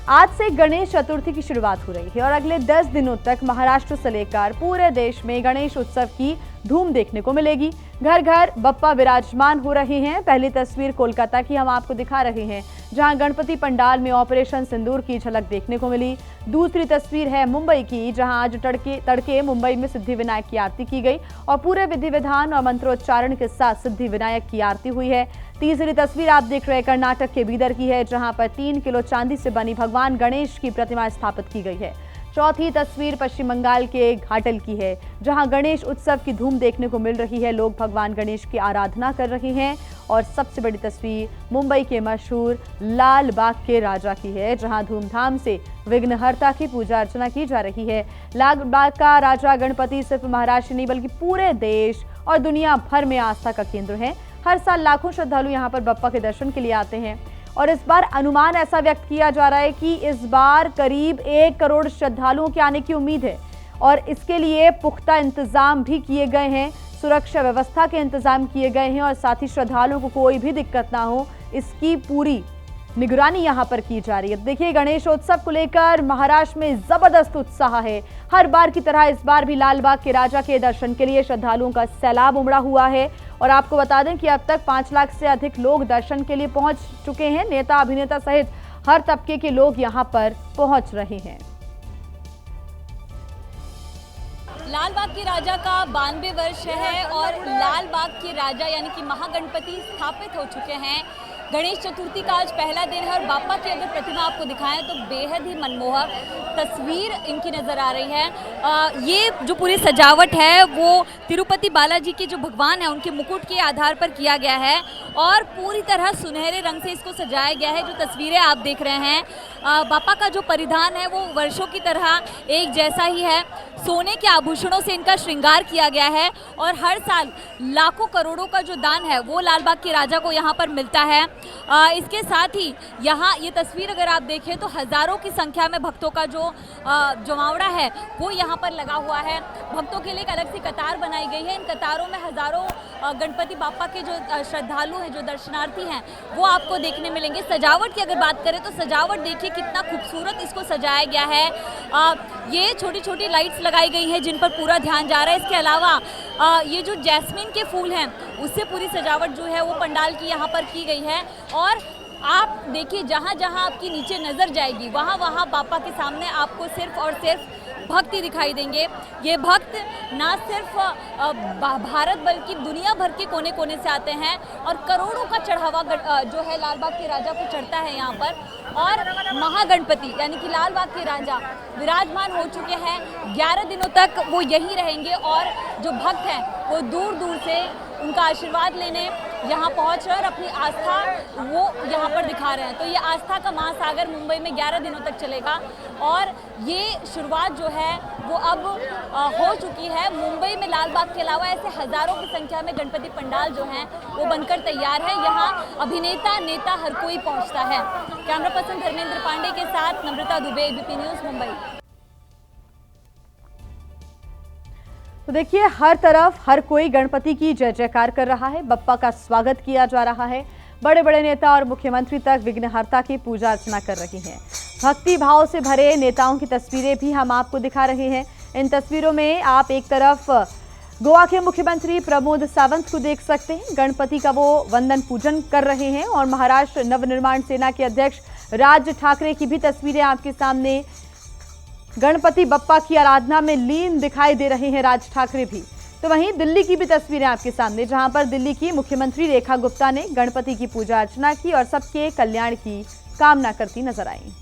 आज से गणेश चतुर्थी की शुरुआत हो रही है और अगले 10 दिनों तक महाराष्ट्र से लेकर पूरे देश में गणेश उत्सव की धूम देखने को मिलेगी। घर घर बप्पा विराजमान हो रहे हैं। पहली तस्वीर कोलकाता की हम आपको दिखा रहे हैं, जहां गणपति पंडाल में ऑपरेशन सिंदूर की झलक देखने को मिली। दूसरी तस्वीर है मुंबई की, जहां आज तड़के मुंबई में सिद्धि विनायक की आरती की गई और पूरे विधि विधान और मंत्रोच्चारण के साथ सिद्धि विनायक की आरती हुई है। तीसरी तस्वीर आप देख रहे हैं कर्नाटक के बीदर की है, जहां पर 3 किलो चांदी से बनी भगवान गणेश की प्रतिमा स्थापित की गई है। चौथी तस्वीर पश्चिम बंगाल के घाटल की है, जहां गणेश उत्सव की धूम देखने को मिल रही है। लोग भगवान गणेश की आराधना कर रहे हैं। और सबसे बड़ी तस्वीर मुंबई के मशहूर लाल बाग के राजा की है, जहां धूमधाम से विघ्नहर्ता की पूजा अर्चना की जा रही है। लाल बाग का राजा गणपति सिर्फ महाराष्ट्र नहीं बल्कि पूरे देश और दुनिया भर में आस्था का केंद्र है। हर साल लाखों श्रद्धालु यहां पर बप्पा के दर्शन के लिए आते हैं और इस बार अनुमान ऐसा व्यक्त किया जा रहा है कि इस बार करीब 1 करोड़ श्रद्धालुओं के आने की उम्मीद है और इसके लिए पुख्ता इंतजाम भी किए गए हैं। सुरक्षा व्यवस्था के इंतजाम किए गए हैं और साथ ही श्रद्धालुओं को कोई भी दिक्कत ना हो, इसकी पूरी निगरानी यहां पर की जा रही है। देखिए, गणेशोत्सव को लेकर महाराष्ट्र में जबरदस्त उत्साह है। हर बार की तरह इस बार भी लाल बाग के राजा के दर्शन के लिए श्रद्धालुओं का सैलाब उमड़ा हुआ है और आपको बता दें कि अब तक 5 लाख से अधिक लोग दर्शन के लिए पहुंच चुके हैं। नेता अभिनेता सहित हर तबके के लोग यहां पर पहुंच रहे हैं। लाल बाग के राजा का 92 वर्ष है और लाल बाग के राजा यानी कि महागणपति स्थापित हो चुके हैं। गणेश चतुर्थी का आज पहला दिन है और बापा की अगर प्रतिमा आपको दिखाएं तो बेहद ही मनमोहक तस्वीर इनकी नज़र आ रही है। ये जो पूरी सजावट है वो तिरुपति बालाजी के जो भगवान है उनके मुकुट के आधार पर किया गया है और पूरी तरह सुनहरे रंग से इसको सजाया गया है। जो तस्वीरें आप देख रहे हैं, बापा का जो परिधान है वो वर्षों की तरह एक जैसा ही है। सोने के आभूषणों से इनका श्रृंगार किया गया है और हर साल लाखों करोड़ों का जो दान है वो लाल बाग के राजा को यहाँ पर मिलता है। इसके साथ ही यहाँ ये तस्वीर अगर आप देखें तो हज़ारों की संख्या में भक्तों का जो जमावड़ा है वो यहाँ पर लगा हुआ है। भक्तों के लिए एक अलग सी कतार बनाई गई है। इन कतारों में हज़ारों गणपति बापा के जो श्रद्धालु हैं, जो दर्शनार्थी हैं, वो आपको देखने मिलेंगे। सजावट की अगर बात करें तो सजावट देखिए कितना खूबसूरत इसको सजाया गया है। ये छोटी छोटी लाइट्स लगाई गई हैं जिन पर पूरा ध्यान जा रहा है। इसके अलावा ये जो जैस्मिन के फूल हैं उससे पूरी सजावट जो है वो पंडाल की यहाँ पर की गई है। और आप देखिए, जहाँ जहाँ आपकी नीचे नज़र जाएगी वहाँ वहाँ बापा के सामने आपको सिर्फ और सिर्फ भक्त ही दिखाई देंगे। ये भक्त ना सिर्फ भारत बल्कि दुनिया भर के कोने कोने से आते हैं और करोड़ों का चढ़ावा जो है लाल बाग के राजा को चढ़ता है यहाँ पर। और महागणपति यानी कि लाल बाग के राजा विराजमान हो चुके हैं। 11 दिनों तक वो यहीं रहेंगे और जो भक्त हैं वो दूर दूर से उनका आशीर्वाद लेने यहाँ पहुँच रहे और अपनी आस्था वो यहाँ पर दिखा रहे हैं। तो ये आस्था का महासागर मुंबई में 11 दिनों तक चलेगा और ये शुरुआत जो है वो अब हो चुकी है। मुंबई में लाल बाग के अलावा ऐसे हज़ारों की संख्या में गणपति पंडाल जो हैं वो बनकर तैयार है। यहाँ अभिनेता नेता हर कोई पहुँचता है। कैमरा पर्सन धर्मेंद्र पांडे के साथ नम्रता दुबे, एबीपी न्यूज़, मुंबई। तो देखिए, हर तरफ हर कोई गणपति की जय जयकार कर रहा है। बप्पा का स्वागत किया जा रहा है। बड़े बड़े नेता और मुख्यमंत्री तक विघ्नहर्ता की पूजा अर्चना कर रही हैं। भक्ति भाव से भरे नेताओं की तस्वीरें भी हम आपको दिखा रहे हैं। इन तस्वीरों में आप एक तरफ गोवा के मुख्यमंत्री प्रमोद सावंत को देख सकते हैं। गणपति का वो वंदन पूजन कर रहे हैं और महाराष्ट्र नवनिर्माण सेना के अध्यक्ष राज ठाकरे की भी तस्वीरें आपके सामने गणपति बप्पा की आराधना में लीन दिखाई दे रहे हैं राज ठाकरे भी। तो वहीं दिल्ली की भी तस्वीरें आपके सामने, जहां पर दिल्ली की मुख्यमंत्री रेखा गुप्ता ने गणपति की पूजा अर्चना की और सबके कल्याण की कामना करती नजर आई।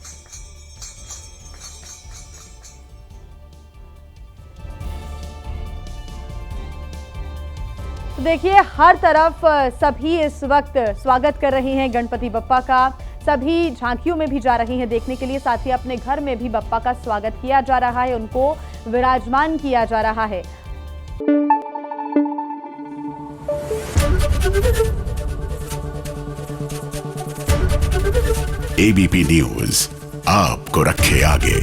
तो देखिए, हर तरफ सभी इस वक्त स्वागत कर रहे हैं गणपति बप्पा का। सभी झांकियों में भी जा रही हैं देखने के लिए। साथ ही अपने घर में भी बप्पा का स्वागत किया जा रहा है, उनको विराजमान किया जा रहा है। एबीपी न्यूज़ आपको रखे आगे।